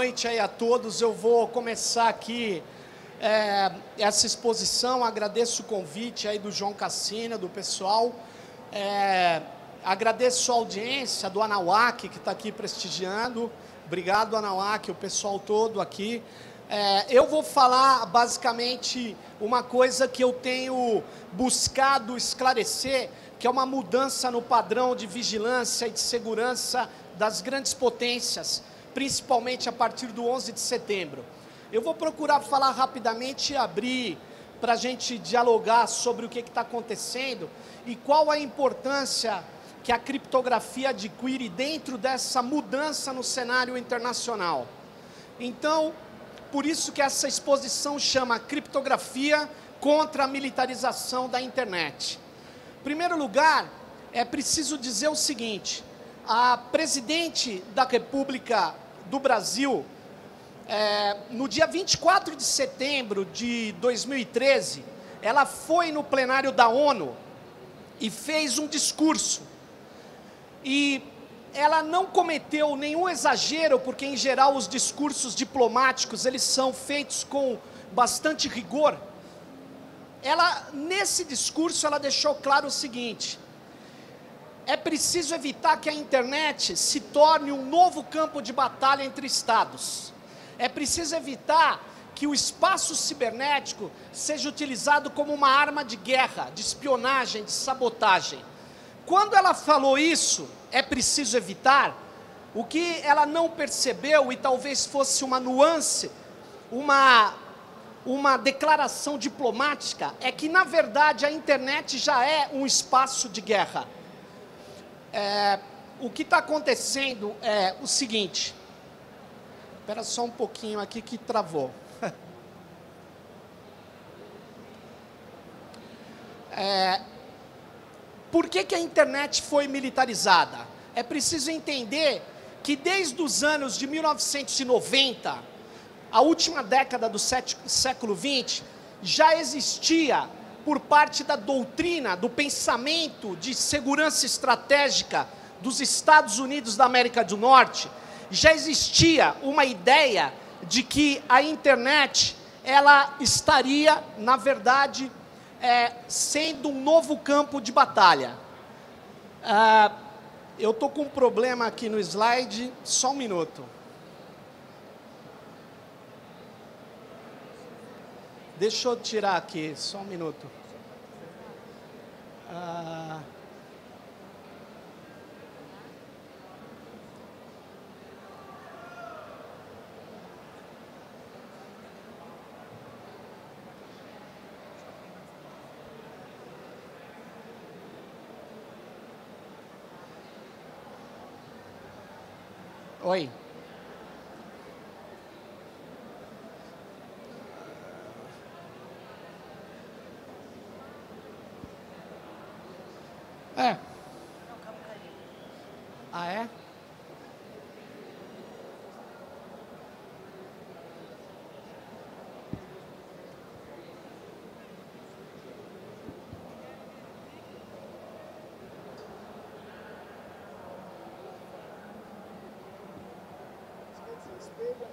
noite aí a todos. Eu vou começar aqui essa exposição. Agradeço o convite aí do João Cassina, do pessoal. Agradeço a audiência do Anáhuac, que está aqui prestigiando. Obrigado, Anáhuac, o pessoal todo aqui. Eu vou falar, basicamente, uma coisa que eu tenho buscado esclarecer, que é uma mudança no padrão de vigilância e de segurança das grandes potências, principalmente a partir do 11 de setembro. Eu vou procurar falar rapidamente e abrir para a gente dialogar sobre o que está acontecendo e qual a importância que a criptografia adquire dentro dessa mudança no cenário internacional. Então, por isso que essa exposição chama Criptografia contra a Militarização da Internet. Em primeiro lugar, é preciso dizer o seguinte: a presidente da República do Brasil, no dia 24 de setembro de 2013, ela foi no plenário da ONU e fez um discurso. E ela não cometeu nenhum exagero, porque, em geral, os discursos diplomáticos eles são feitos com bastante rigor. Nesse discurso, ela deixou claro o seguinte: é preciso evitar que a internet se torne um novo campo de batalha entre Estados. É preciso evitar que o espaço cibernético seja utilizado como uma arma de guerra, de espionagem, de sabotagem. Quando ela falou isso, é preciso evitar, o que ela não percebeu, e talvez fosse uma nuance, uma declaração diplomática, é que, na verdade, a internet já é um espaço de guerra. O que está acontecendo é o seguinte. Espera só um pouquinho aqui que travou. Por que a internet foi militarizada? É preciso entender que desde os anos de 1990, a última década do século XX, já existia, por parte da doutrina, do pensamento de segurança estratégica dos Estados Unidos da América do Norte, já existia uma ideia de que a internet ela estaria, na verdade, sendo um novo campo de batalha. Eu estou com um problema aqui no slide, só um minuto. Deixa eu tirar aqui, só um minuto. Oi. Ah, é?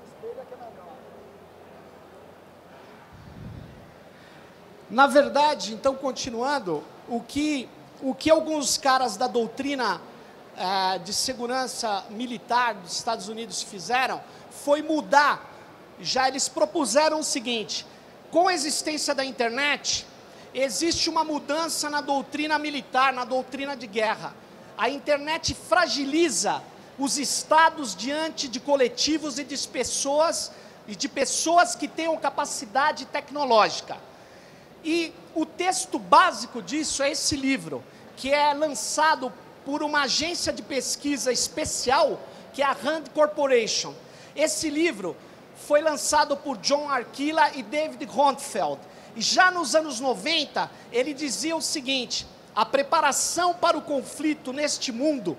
Espelha que é melhor. Na verdade, então, continuando, o que alguns caras da doutrina de segurança militar dos Estados Unidos fizeram foi mudar. Já eles propuseram o seguinte: com a existência da internet, existe uma mudança na doutrina militar, na doutrina de guerra. A internet fragiliza os estados diante de coletivos e de pessoas que tenham capacidade tecnológica. E o texto básico disso é esse livro, que é lançado por uma agência de pesquisa especial, que é a Rand Corporation. Esse livro foi lançado por John Arquila e David Rontfeld. E já nos anos 90, ele dizia o seguinte: a preparação para o conflito neste mundo,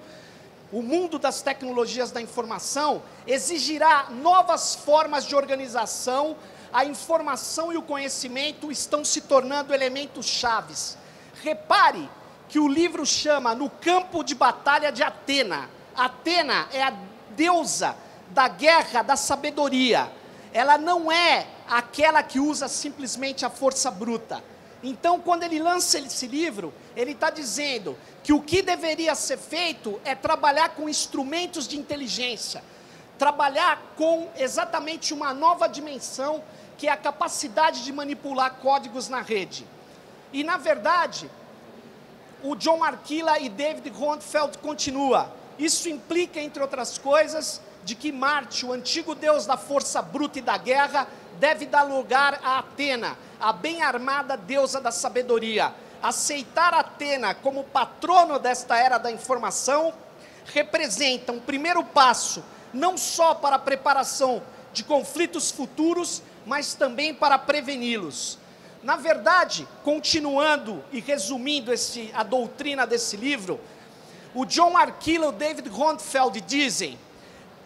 o mundo das tecnologias da informação, exigirá novas formas de organização. A informação e o conhecimento estão se tornando elementos chaves. Repare que o livro chama No Campo de Batalha de Atena. Atena é a deusa da guerra da sabedoria. Ela não é aquela que usa simplesmente a força bruta. Então, quando ele lança esse livro, ele está dizendo que o que deveria ser feito é trabalhar com instrumentos de inteligência, trabalhar com exatamente uma nova dimensão, que é a capacidade de manipular códigos na rede. E, na verdade, o John Arquila e David Rundfeld continua. Isso implica, entre outras coisas, de que Marte, o antigo deus da força bruta e da guerra, deve dar lugar a Atena, a bem armada deusa da sabedoria. Aceitar Atena como patrono desta era da informação representa um primeiro passo, não só para a preparação de conflitos futuros, mas também para preveni-los. Na verdade, continuando e resumindo a doutrina desse livro, o John Arquila e o David Rundfeld dizem: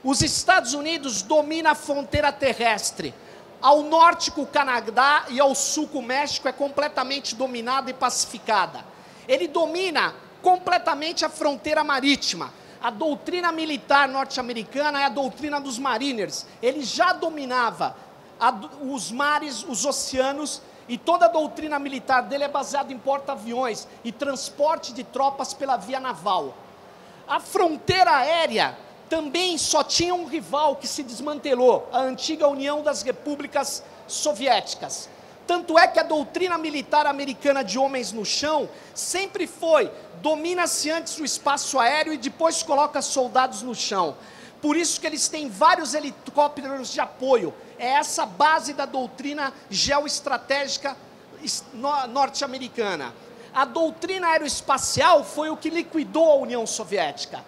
os Estados Unidos dominam a fronteira terrestre. Ao norte com o Canadá e ao sul com o México é completamente dominada e pacificada. Ele domina completamente a fronteira marítima. A doutrina militar norte-americana é a doutrina dos Mariners. Ele já dominava os mares, os oceanos, e toda a doutrina militar dele é baseada em porta-aviões e transporte de tropas pela via naval. A fronteira aérea também só tinha um rival que se desmantelou, a antiga União das Repúblicas Soviéticas. Tanto é que a doutrina militar americana de homens no chão sempre foi: domina-se antes o espaço aéreo e depois coloca soldados no chão. Por isso que eles têm vários helicópteros de apoio. É essa base da doutrina geoestratégica norte-americana. A doutrina aeroespacial foi o que liquidou a União Soviética.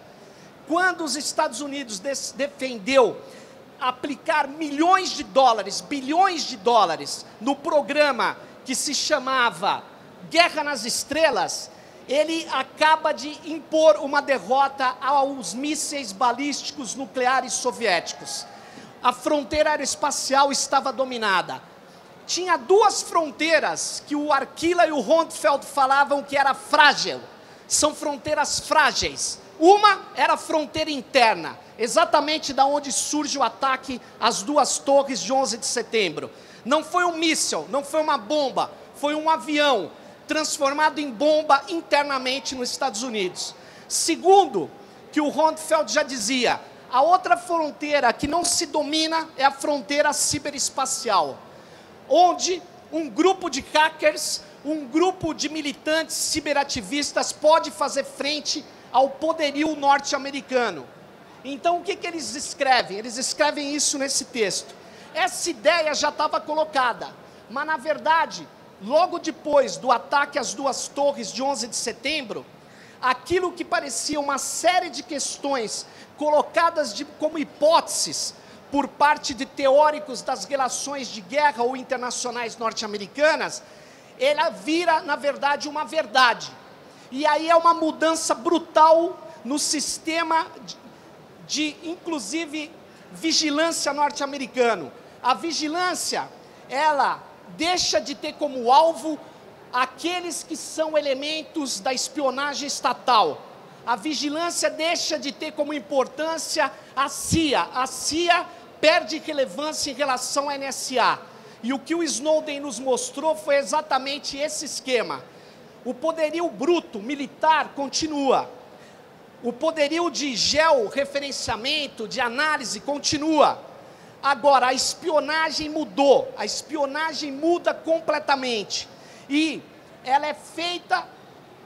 Quando os Estados Unidos defendeu aplicar milhões de dólares, bilhões de dólares, no programa que se chamava Guerra nas Estrelas, ele acaba de impor uma derrota aos mísseis balísticos nucleares soviéticos. A fronteira aeroespacial estava dominada. Tinha duas fronteiras que o Arquila e o Rundfeld falavam que era frágil. São fronteiras frágeis. Uma era a fronteira interna, exatamente da onde surge o ataque às duas torres de 11 de setembro. Não foi um míssil, não foi uma bomba, foi um avião transformado em bomba internamente nos Estados Unidos. Segundo, que o Rundfeld já dizia, a outra fronteira que não se domina é a fronteira ciberespacial, onde um grupo de hackers, um grupo de militantes ciberativistas pode fazer frente ao poderio norte-americano. Então, o que eles escrevem? Eles escrevem isso nesse texto. Essa ideia já estava colocada, mas, na verdade, logo depois do ataque às duas torres de 11 de setembro, aquilo que parecia uma série de questões colocadas como hipóteses por parte de teóricos das relações de guerra ou internacionais norte-americanas, ela vira, na verdade, uma verdade. E aí é uma mudança brutal no sistema inclusive, vigilância norte-americano. A vigilância, ela deixa de ter como alvo aqueles que são elementos da espionagem estatal. A vigilância deixa de ter como importância a CIA. A CIA perde relevância em relação à NSA. E o que o Snowden nos mostrou foi exatamente esse esquema. O poderio bruto, militar, continua. O poderio de georreferenciamento, de análise, continua. Agora, a espionagem mudou. A espionagem muda completamente. E ela é feita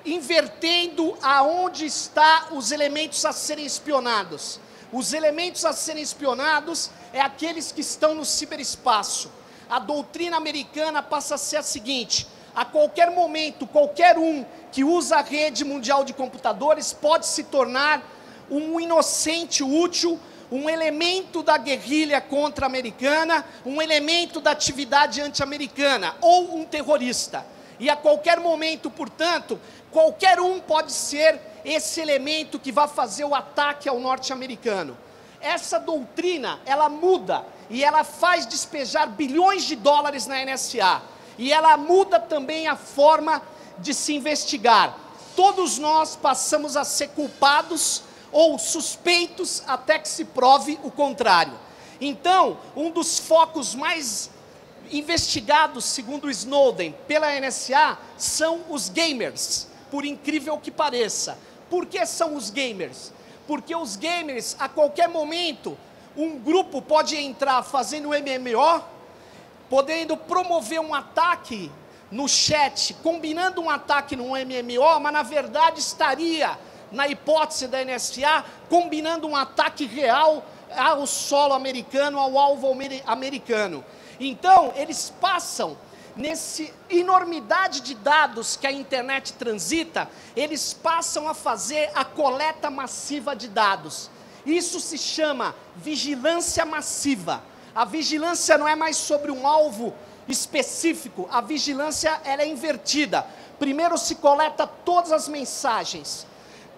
invertendo aonde estão os elementos a serem espionados. Os elementos a serem espionados é aqueles que estão no ciberespaço. A doutrina americana passa a ser a seguinte: a qualquer momento, qualquer um que usa a rede mundial de computadores pode se tornar um inocente útil, um elemento da guerrilha contra-americana, um elemento da atividade anti-americana, ou um terrorista. E a qualquer momento, portanto, qualquer um pode ser esse elemento que vai fazer o ataque ao norte-americano. Essa doutrina, ela muda e ela faz despejar bilhões de dólares na NSA. E ela muda também a forma de se investigar. Todos nós passamos a ser culpados ou suspeitos até que se prove o contrário. Então, um dos focos mais investigados, segundo o Snowden, pela NSA, são os gamers, por incrível que pareça. Por que são os gamers? Porque os gamers, a qualquer momento, um grupo pode entrar fazendo MMO, podendo promover um ataque no chat, combinando um ataque no MMO, mas na verdade estaria, na hipótese da NSA, combinando um ataque real ao solo americano, ao alvo americano. Então, eles passam, nessa enormidade de dados que a internet transita, eles passam a fazer a coleta massiva de dados. Isso se chama vigilância massiva. A vigilância não é mais sobre um alvo específico, a vigilância ela é invertida. Primeiro se coleta todas as mensagens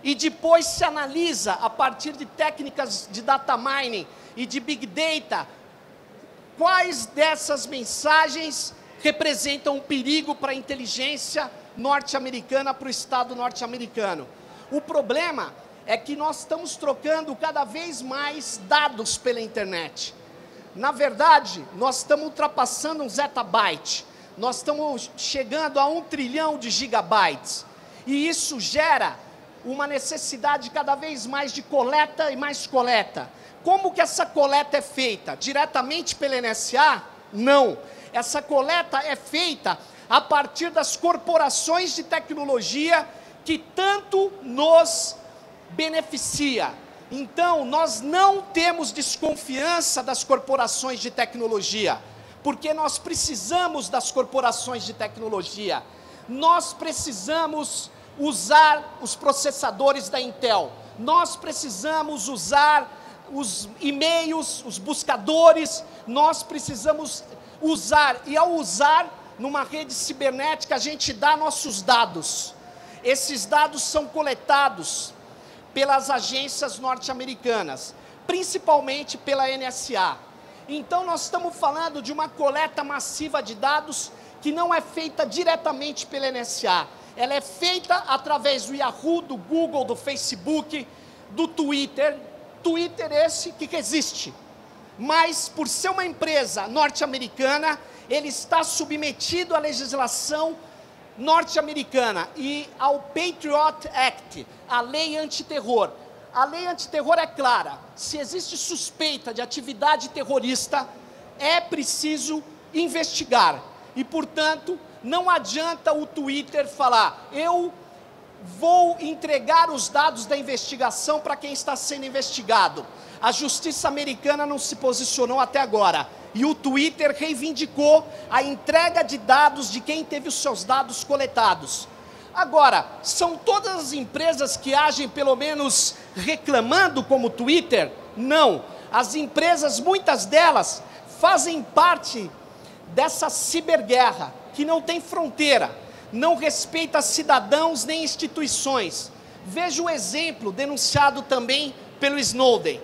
e depois se analisa, a partir de técnicas de data mining e de big data, quais dessas mensagens representam um perigo para a inteligência norte-americana, para o Estado norte-americano. O problema é que nós estamos trocando cada vez mais dados pela internet. Na verdade, nós estamos ultrapassando um zettabyte, nós estamos chegando a 1 trilhão de gigabytes, e isso gera uma necessidade cada vez mais de coleta e mais coleta. Como que essa coleta é feita? Diretamente pela NSA? Não. Essa coleta é feita a partir das corporações de tecnologia que tanto nos beneficia. Então, nós não temos desconfiança das corporações de tecnologia, porque nós precisamos das corporações de tecnologia. Nós precisamos usar os processadores da Intel. Nós precisamos usar os e-mails, os buscadores. Nós precisamos usar, e ao usar, numa rede cibernética, a gente dá nossos dados. Esses dados são coletados pelas agências norte-americanas, principalmente pela NSA. Então, nós estamos falando de uma coleta massiva de dados que não é feita diretamente pela NSA. Ela é feita através do Yahoo, do Google, do Facebook, do Twitter. Twitter esse que existe. Mas, por ser uma empresa norte-americana, ele está submetido à legislação norte-americana e ao Patriot Act, a lei antiterror. A lei antiterror é clara: se existe suspeita de atividade terrorista, é preciso investigar. E, portanto, não adianta o Twitter falar: eu vou entregar os dados da investigação para quem está sendo investigado. A justiça americana não se posicionou até agora. E o Twitter reivindicou a entrega de dados de quem teve os seus dados coletados. Agora, são todas as empresas que agem pelo menos reclamando como o Twitter? Não. As empresas, muitas delas, fazem parte dessa ciberguerra, que não tem fronteira, não respeita cidadãos nem instituições. Veja o exemplo denunciado também pelo Snowden.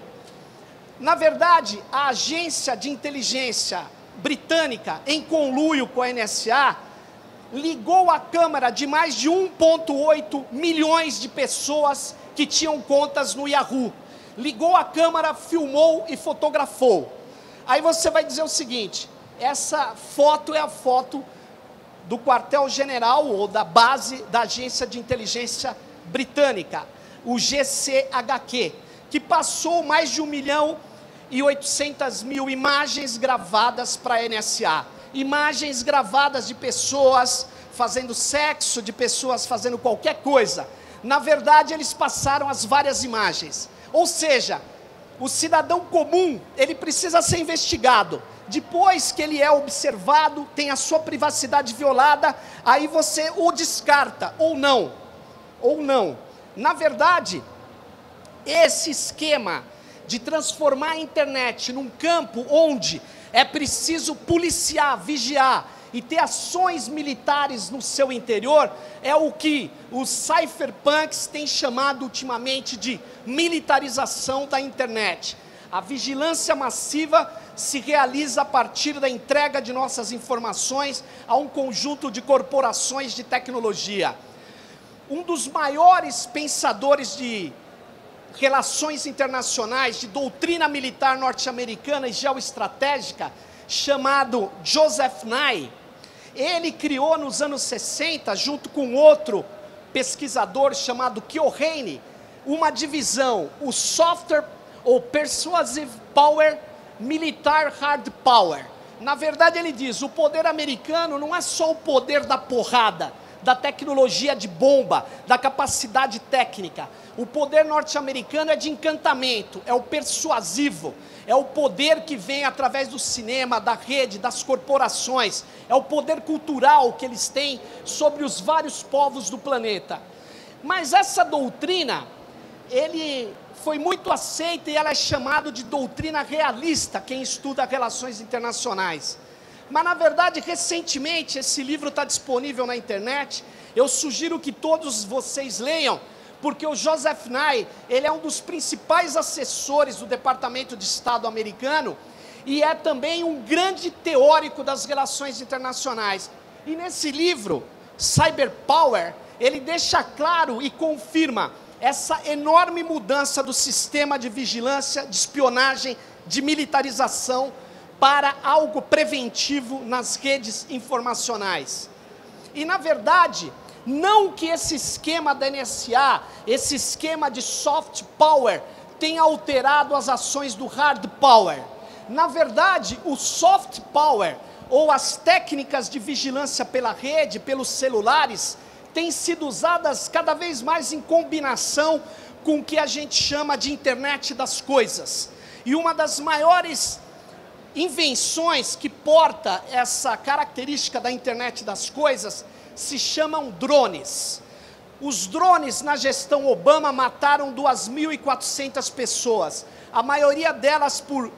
Na verdade, a agência de inteligência britânica, em conluio com a NSA, ligou a câmera de mais de 1,8 milhões de pessoas que tinham contas no Yahoo. Ligou a câmera, filmou e fotografou. Aí você vai dizer o seguinte: essa foto é a foto do quartel-general ou da base da agência de inteligência britânica, o GCHQ, que passou mais de 1.800.000 imagens gravadas para a NSA. Imagens gravadas de pessoas fazendo sexo, de pessoas fazendo qualquer coisa. Na verdade, eles passaram as várias imagens. Ou seja, o cidadão comum, ele precisa ser investigado. Depois que ele é observado, tem a sua privacidade violada, aí você o descarta, ou não. Ou não. Na verdade, esse esquema de transformar a internet num campo onde é preciso policiar, vigiar e ter ações militares no seu interior, é o que os cypherpunks têm chamado ultimamente de militarização da internet. A vigilância massiva se realiza a partir da entrega de nossas informações a um conjunto de corporações de tecnologia. Um dos maiores pensadores de relações internacionais, de doutrina militar norte-americana e geoestratégica, chamado Joseph Nye. Ele criou nos anos 60, junto com outro pesquisador chamado Keohane, uma divisão, o Software ou Persuasive Power, Militar Hard Power. Na verdade, ele diz, o poder americano não é só o poder da porrada, da tecnologia de bomba, da capacidade técnica. O poder norte-americano é de encantamento, é o persuasivo, é o poder que vem através do cinema, da rede, das corporações, é o poder cultural que eles têm sobre os vários povos do planeta. Mas essa doutrina, ele foi muito aceita e ela é chamada de doutrina realista, quem estuda relações internacionais. Mas, na verdade, recentemente, esse livro está disponível na internet, eu sugiro que todos vocês leiam, porque o Joseph Nye, ele é um dos principais assessores do Departamento de Estado americano, e é também um grande teórico das relações internacionais. E nesse livro, Cyber Power, ele deixa claro e confirma essa enorme mudança do sistema de vigilância, de espionagem, de militarização, para algo preventivo nas redes informacionais. E, na verdade, não que esse esquema da NSA, esse esquema de soft power, tenha alterado as ações do hard power. Na verdade, o soft power, ou as técnicas de vigilância pela rede, pelos celulares, têm sido usadas cada vez mais em combinação com o que a gente chama de internet das coisas. E uma das maiores invenções que porta essa característica da internet das coisas se chamam drones. Os drones na gestão Obama mataram 2.400 pessoas, a maioria delas por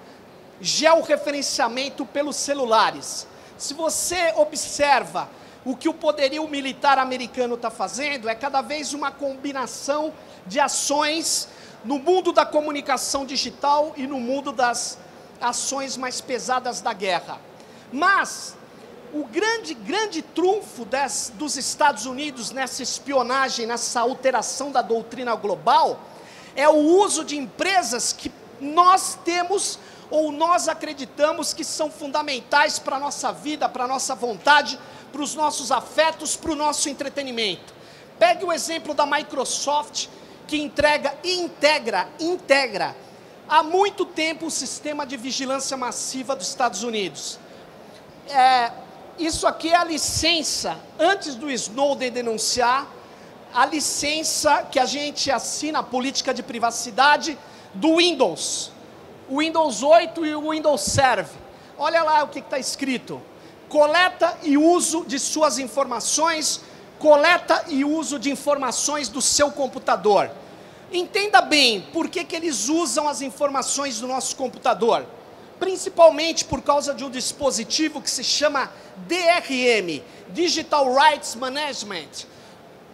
georreferenciamento pelos celulares. Se você observa o que o poderio militar americano está fazendo, é cada vez uma combinação de ações no mundo da comunicação digital e no mundo das ações mais pesadas da guerra. Mas o grande trunfo dos Estados Unidos nessa espionagem, nessa alteração da doutrina global, é o uso de empresas que nós temos ou nós acreditamos que são fundamentais para a nossa vida, para a nossa vontade, para os nossos afetos, para o nosso entretenimento. Pegue o exemplo da Microsoft, que integra há muito tempo o sistema de vigilância massiva dos Estados Unidos. Isso aqui é a licença, antes do Snowden denunciar, a licença que a gente assina, a política de privacidade do Windows. O Windows 8 e o Windows Server. Olha lá o que está escrito. Coleta e uso de suas informações, coleta e uso de informações do seu computador. Entenda bem por que eles usam as informações do nosso computador. Principalmente por causa de um dispositivo que se chama DRM, Digital Rights Management,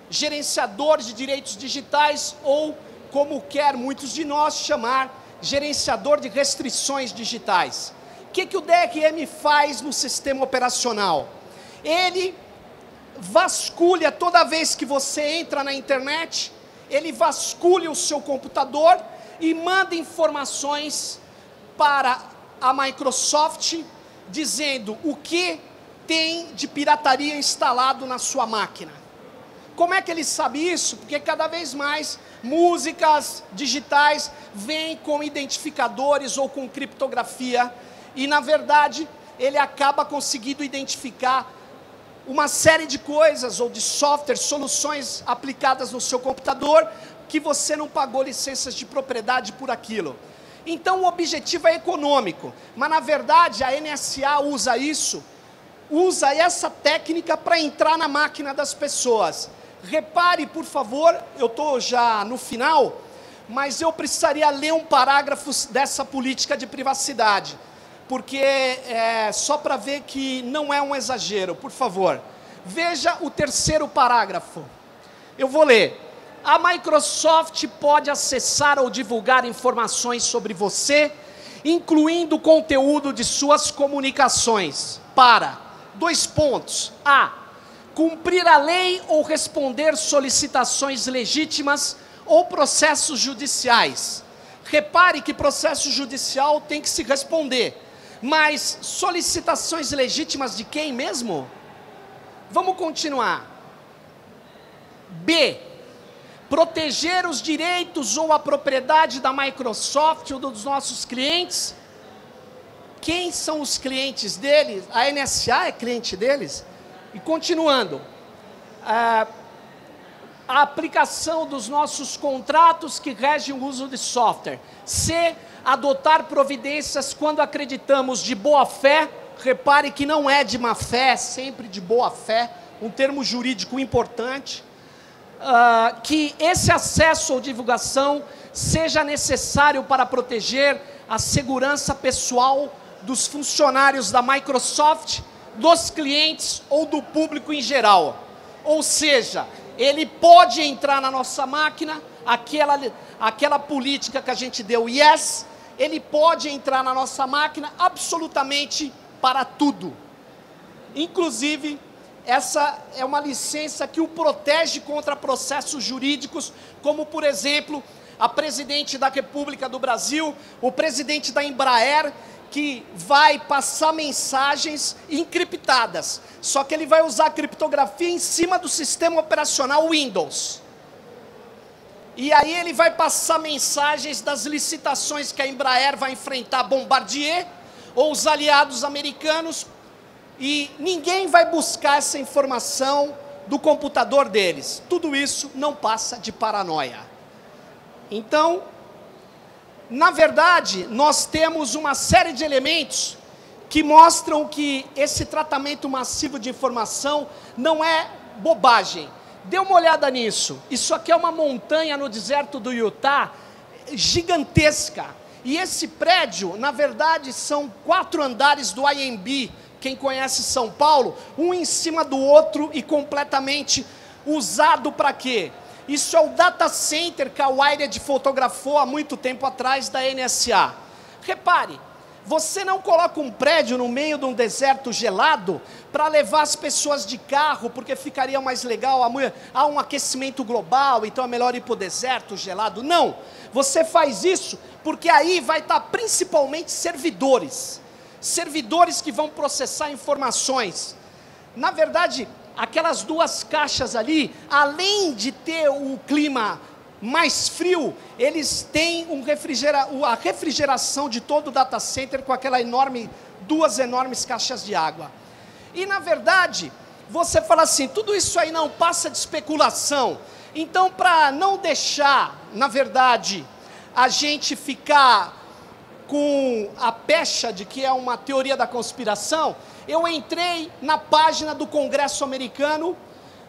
gerenciador de direitos digitais, ou como quer muitos de nós chamar, gerenciador de restrições digitais. O que o DRM faz no sistema operacional? Ele vasculha toda vez que você entra na internet, ele vasculha o seu computador e manda informações para a Microsoft, dizendo o que tem de pirataria instalado na sua máquina. Como é que ele sabe isso? Porque cada vez mais músicas digitais vêm com identificadores ou com criptografia, e na verdade ele acaba conseguindo identificar uma série de coisas ou de softwares, soluções aplicadas no seu computador, que você não pagou licenças de propriedade por aquilo. Então o objetivo é econômico, mas na verdade a NSA usa essa técnica para entrar na máquina das pessoas. Repare, por favor, eu estou já no final, mas eu precisaria ler um parágrafo dessa política de privacidade, porque só para ver que não é um exagero, por favor. Veja o terceiro parágrafo. Eu vou ler. A Microsoft pode acessar ou divulgar informações sobre você, incluindo o conteúdo de suas comunicações, para, 2 pontos, a, cumprir a lei ou responder solicitações legítimas ou processos judiciais. Repare que processo judicial tem que se responder, mas solicitações legítimas de quem mesmo? Vamos continuar. B. Proteger os direitos ou a propriedade da Microsoft ou dos nossos clientes. Quem são os clientes deles? A NSA é cliente deles? E continuando. A aplicação dos nossos contratos que regem o uso de software. C. Adotar providências quando acreditamos de boa fé. Repare que não é de má fé, é sempre de boa fé, um termo jurídico importante. Que esse acesso ou divulgação seja necessário para proteger a segurança pessoal dos funcionários da Microsoft, dos clientes ou do público em geral. Ou seja, ele pode entrar na nossa máquina, aquela política que a gente deu yes, ele pode entrar na nossa máquina absolutamente para tudo. Inclusive, essa é uma licença que o protege contra processos jurídicos, como, por exemplo, a presidente da República do Brasil, o presidente da Embraer, que vai passar mensagens encriptadas. Só que ele vai usar a criptografia em cima do sistema operacional Windows. E aí ele vai passar mensagens das licitações que a Embraer vai enfrentar Bombardier, ou os aliados americanos, e ninguém vai buscar essa informação do computador deles. Tudo isso não passa de paranoia. Então, na verdade, nós temos uma série de elementos que mostram que esse tratamento massivo de informação não é bobagem. Dê uma olhada nisso. Isso aqui é uma montanha no deserto do Utah, gigantesca. E esse prédio, na verdade, são 4 andares do IMB, quem conhece São Paulo, um em cima do outro e completamente usado para quê? Isso é o data center que a Wired fotografou há muito tempo atrás da NSA. Repare, você não coloca um prédio no meio de um deserto gelado para levar as pessoas de carro, porque ficaria mais legal, há um aquecimento global, então é melhor ir para o deserto gelado. Não, você faz isso porque aí vai estar principalmente servidores que vão processar informações. Na verdade, aquelas 2 caixas ali, além de ter o clima mais frio, eles têm a refrigeração de todo o data center com aquela 2 enormes caixas de água. E na verdade, você fala assim, tudo isso aí não passa de especulação. Então, para não deixar, na verdade, a gente ficar com a pecha de que é uma teoria da conspiração, eu entrei na página do Congresso americano,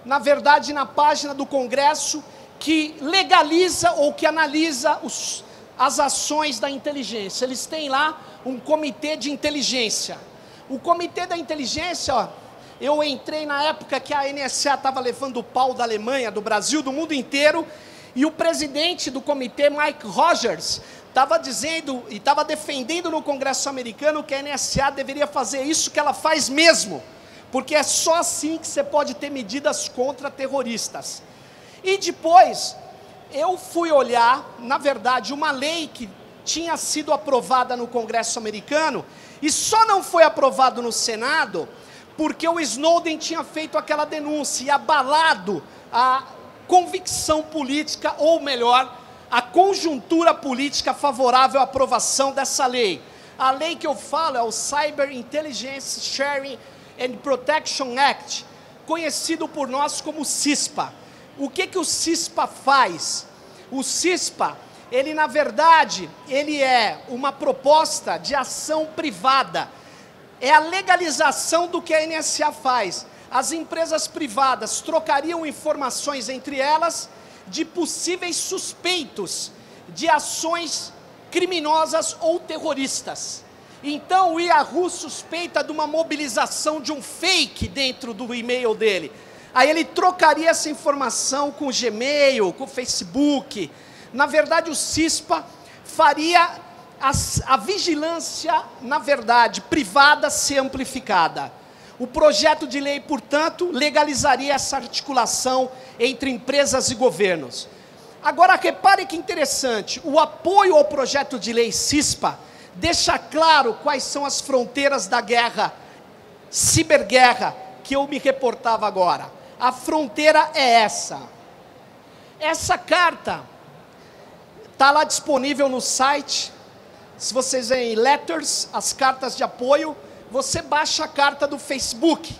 na verdade na página do Congresso que legaliza ou que analisa as ações da inteligência. Eles têm lá um comitê de inteligência. O comitê da inteligência, ó, eu entrei na época que a NSA estava levando o pau da Alemanha, do Brasil, do mundo inteiro, e o presidente do comitê, Mike Rogers, estava dizendo e estava defendendo no Congresso americano que a NSA deveria fazer isso que ela faz mesmo, porque é só assim que você pode ter medidas contra terroristas. E depois, eu fui olhar, na verdade, uma lei que tinha sido aprovada no Congresso americano, e só não foi aprovado no Senado, porque o Snowden tinha feito aquela denúncia e abalado a convicção política, ou melhor, a conjuntura política favorável à aprovação dessa lei. A lei que eu falo é o Cyber Intelligence Sharing and Protection Act, conhecido por nós como CISPA. O que o CISPA faz? O CISPA, ele na verdade, ele é uma proposta de ação privada. É a legalização do que a NSA faz. As empresas privadas trocariam informações entre elas de possíveis suspeitos de ações criminosas ou terroristas. Então o Yahoo suspeita de uma mobilização de um fake dentro do e-mail dele. Aí ele trocaria essa informação com o Gmail, com o Facebook. Na verdade, o CISPA faria a vigilância, na verdade, privada ser amplificada. O projeto de lei, portanto, legalizaria essa articulação entre empresas e governos. Agora, repare que interessante, o apoio ao projeto de lei CISPA deixa claro quais são as fronteiras da guerra, ciberguerra, que eu me reportava agora. A fronteira é essa. Essa carta está lá disponível no site. Se vocês veem letters, as cartas de apoio, você baixa a carta do Facebook.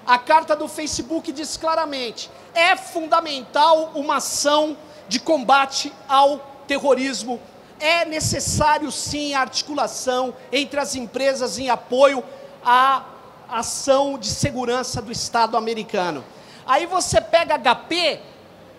A carta do Facebook diz claramente: é fundamental uma ação de combate ao terrorismo. É necessário sim a articulação entre as empresas em apoio à ação de segurança do Estado americano. Aí você pega HP,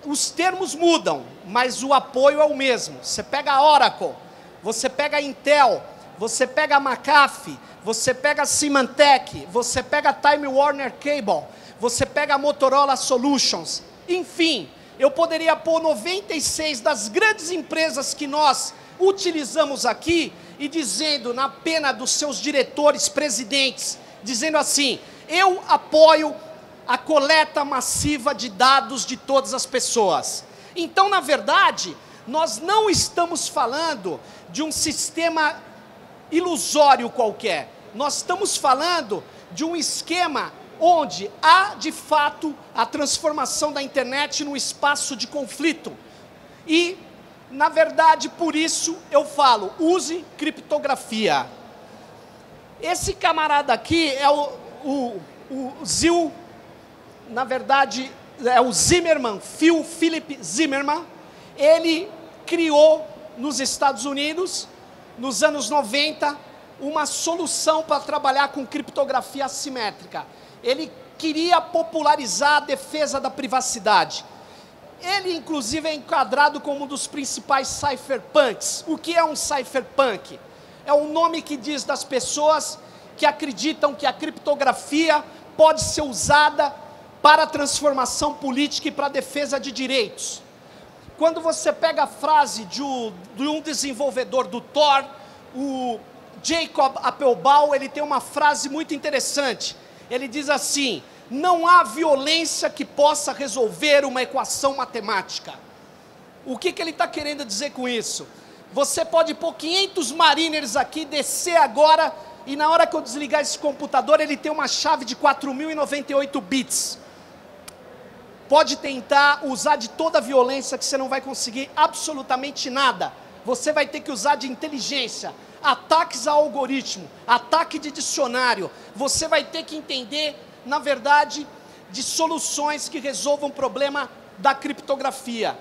os termos mudam, mas o apoio é o mesmo. Você pega a Oracle, você pega a Intel, você pega a McAfee, você pega a Symantec, você pega a Time Warner Cable, você pega a Motorola Solutions, enfim, eu poderia pôr 96 das grandes empresas que nós utilizamos aqui e dizendo na pena dos seus diretores, presidentes, dizendo assim: eu apoio a coleta massiva de dados de todas as pessoas. Então, na verdade, nós não estamos falando de um sistema ilusório qualquer. Nós estamos falando de um esquema onde há, de fato, a transformação da internet num espaço de conflito. E, na verdade, por isso eu falo, use criptografia. Esse camarada aqui é o Zil, na verdade, é o Zimmermann, Philip Zimmermann. Ele criou nos Estados Unidos, nos anos 90, uma solução para trabalhar com criptografia assimétrica. Ele queria popularizar a defesa da privacidade. Ele, inclusive, é enquadrado como um dos principais cypherpunks. O que é um cypherpunk? É um nome que diz das pessoas que acreditam que a criptografia pode ser usada para a transformação política e para a defesa de direitos. Quando você pega a frase de um desenvolvedor do Tor, o Jacob Appelbaum, ele tem uma frase muito interessante. Ele diz assim: não há violência que possa resolver uma equação matemática. O que ele está querendo dizer com isso? Você pode pôr 500 mariners aqui, descer agora, e na hora que eu desligar esse computador, ele tem uma chave de 4.098 bits. Pode tentar usar de toda a violência que você não vai conseguir absolutamente nada. Você vai ter que usar de inteligência, ataques a algoritmo, ataque de dicionário. Você vai ter que entender, na verdade, de soluções que resolvam o problema da criptografia.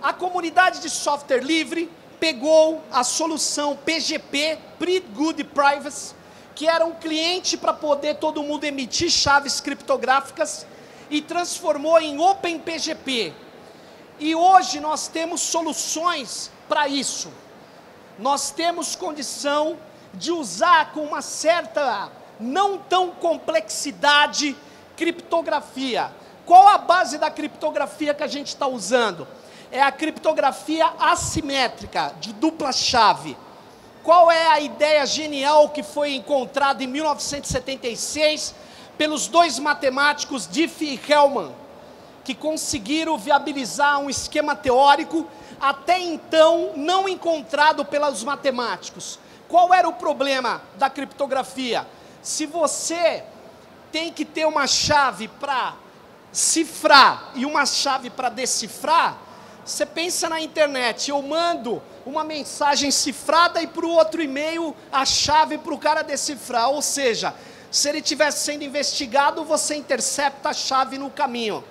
A comunidade de software livre pegou a solução PGP, Pretty Good Privacy, que era um cliente para poder todo mundo emitir chaves criptográficas, e transformou em OpenPGP. E hoje nós temos soluções para isso. Nós temos condição de usar com uma certa, não tão complexidade, criptografia. Qual a base da criptografia que a gente está usando? É a criptografia assimétrica, de dupla chave. Qual é a ideia genial que foi encontrada em 1976 pelos dois matemáticos Diffie e Hellman, que conseguiram viabilizar um esquema teórico até então não encontrado pelos matemáticos? Qual era o problema da criptografia? Se você tem que ter uma chave para cifrar e uma chave para decifrar, você pensa na internet: eu mando uma mensagem cifrada e para o outro e-mail a chave para o cara decifrar. Ou seja, se ele estivesse sendo investigado, você intercepta a chave no caminho.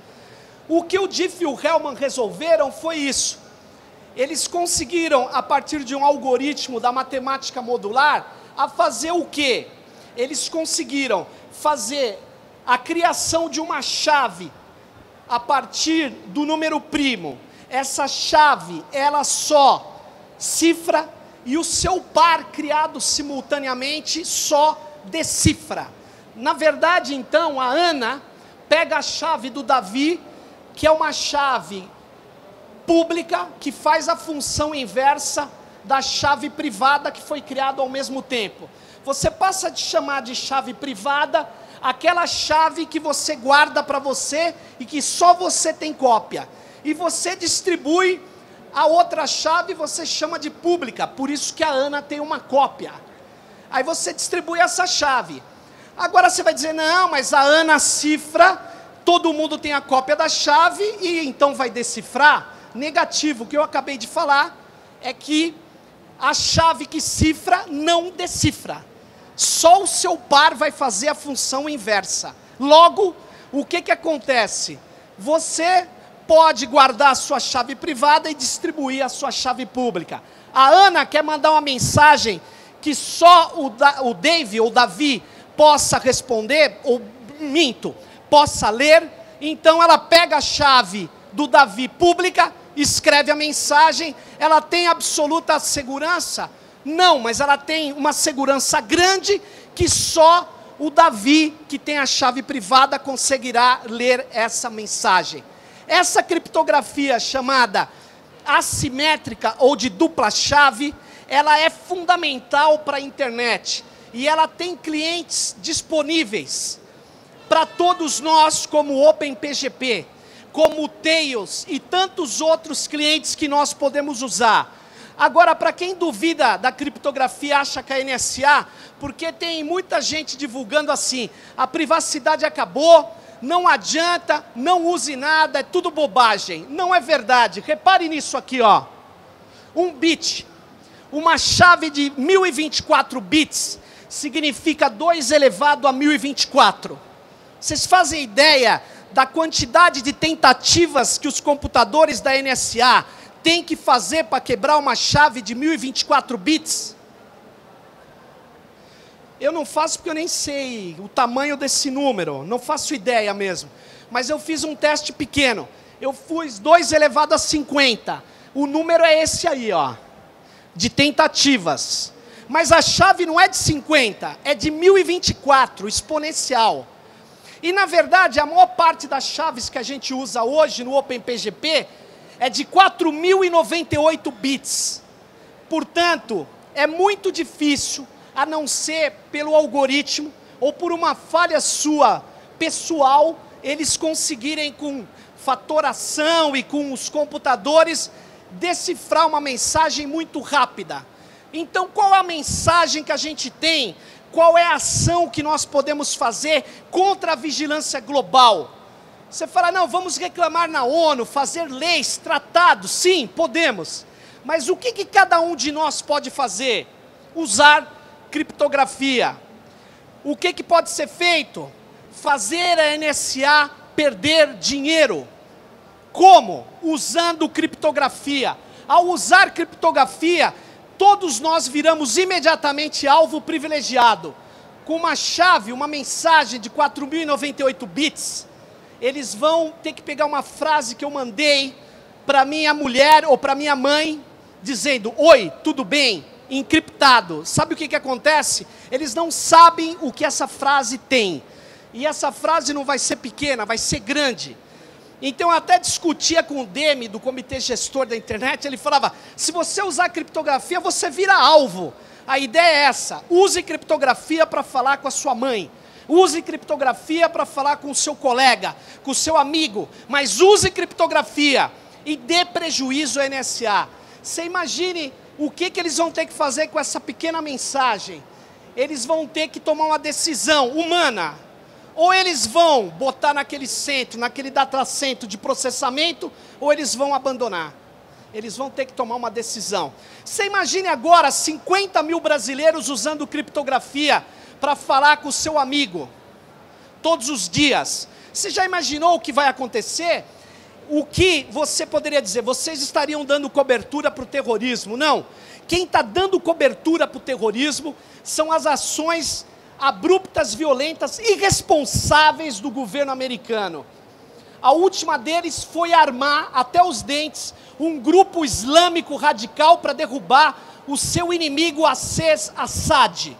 O que o Diffie e o Hellman resolveram foi isso. Eles conseguiram, a partir de um algoritmo da matemática modular, a fazer o quê? Eles conseguiram fazer a criação de uma chave a partir do número primo. Essa chave, ela só cifra, e o seu par criado simultaneamente só decifra. Na verdade, então, a Ana pega a chave do Davi, que é uma chave pública, que faz a função inversa da chave privada que foi criada ao mesmo tempo. Você passa a chamar de chave privada aquela chave que você guarda para você e que só você tem cópia. e você distribui a outra chave, você chama de pública, por isso que a Ana tem uma cópia. Aí você distribui essa chave. Agora você vai dizer, não, mas a Ana cifra, todo mundo tem a cópia da chave e então vai decifrar? Negativo, o que eu acabei de falar é que a chave que cifra não decifra. Só o seu par vai fazer a função inversa. Logo, o que acontece? Você pode guardar a sua chave privada e distribuir a sua chave pública. A Ana quer mandar uma mensagem que só o Dave ou Davi possa responder, ou minto, possa ler, então ela pega a chave do Davi pública, escreve a mensagem, ela tem absoluta segurança? Não, mas ela tem uma segurança grande que só o Davi, que tem a chave privada, conseguirá ler essa mensagem. Essa criptografia chamada assimétrica ou de dupla chave, ela é fundamental para a internet. E ela tem clientes disponíveis para todos nós, como o OpenPGP, como o Tails e tantos outros clientes que nós podemos usar. Agora, para quem duvida da criptografia, acha que a NSA, porque tem muita gente divulgando assim, a privacidade acabou, não adianta, não use nada, é tudo bobagem. Não é verdade. Repare nisso aqui, ó. Um bit, uma chave de 1024 bits, significa 2 elevado a 1024. Vocês fazem ideia da quantidade de tentativas que os computadores da NSA têm que fazer para quebrar uma chave de 1024 bits? Eu não faço porque eu nem sei o tamanho desse número, não faço ideia mesmo. Mas eu fiz um teste pequeno. Eu fiz 2 elevado a 50. O número é esse aí, ó, de tentativas. Mas a chave não é de 50, é de 1024, exponencial. E, na verdade, a maior parte das chaves que a gente usa hoje no OpenPGP é de 4.098 bits. Portanto, é muito difícil, a não ser pelo algoritmo ou por uma falha sua pessoal, eles conseguirem com fatoração e com os computadores decifrar uma mensagem muito rápida. Então, qual a mensagem que a gente tem? Qual é a ação que nós podemos fazer contra a vigilância global? Você fala, não, vamos reclamar na ONU, fazer leis, tratados. Sim, podemos. Mas o que cada um de nós pode fazer? Usar criptografia. O que pode ser feito? Fazer a NSA perder dinheiro. Como? Usando criptografia. Ao usar criptografia, todos nós viramos imediatamente alvo privilegiado. Com uma chave, uma mensagem de 4.098 bits, eles vão ter que pegar uma frase que eu mandei para minha mulher ou para minha mãe, dizendo, oi, tudo bem? Encriptado. Sabe o que acontece? Eles não sabem o que essa frase tem. E essa frase não vai ser pequena, vai ser grande. Então eu até discutia com o Demi, do Comitê Gestor da Internet, ele falava, se você usar criptografia, você vira alvo. A ideia é essa, use criptografia para falar com a sua mãe, use criptografia para falar com o seu colega, com o seu amigo, mas use criptografia e dê prejuízo à NSA. Você imagine o que eles vão ter que fazer com essa pequena mensagem. Eles vão ter que tomar uma decisão humana. Ou eles vão botar naquele centro, naquele data center de processamento, ou eles vão abandonar. Eles vão ter que tomar uma decisão. Você imagine agora 50 mil brasileiros usando criptografia para falar com o seu amigo, todos os dias. Você já imaginou o que vai acontecer? O que você poderia dizer? Vocês estariam dando cobertura para o terrorismo? Não. Quem está dando cobertura para o terrorismo são as ações abruptas, violentas, irresponsáveis do governo americano. A última deles foi armar, até os dentes, um grupo islâmico radical para derrubar o seu inimigo Assad.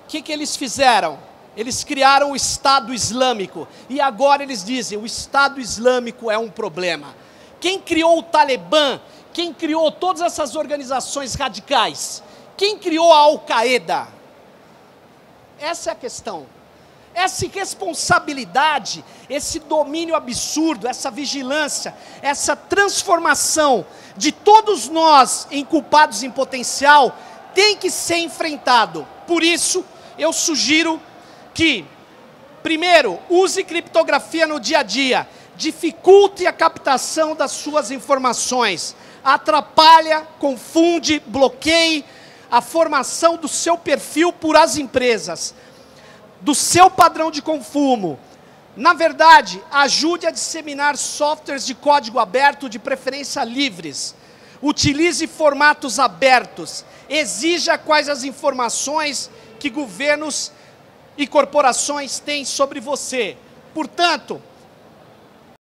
O que eles fizeram? Eles criaram o Estado Islâmico. E agora eles dizem, o Estado Islâmico é um problema. Quem criou o Talibã? Quem criou todas essas organizações radicais? Quem criou a Al-Qaeda? Essa é a questão. essa irresponsabilidade, esse domínio absurdo, essa vigilância, essa transformação de todos nós em culpados em potencial tem que ser enfrentado. Por isso, eu sugiro que, primeiro, use criptografia no dia a dia, dificulte a captação das suas informações, atrapalha, confunde, bloqueie a formação do seu perfil por as empresas, do seu padrão de consumo. Na verdade, ajude a disseminar softwares de código aberto, de preferência livres. Utilize formatos abertos. Exija quais as informações que governos e corporações têm sobre você. Portanto,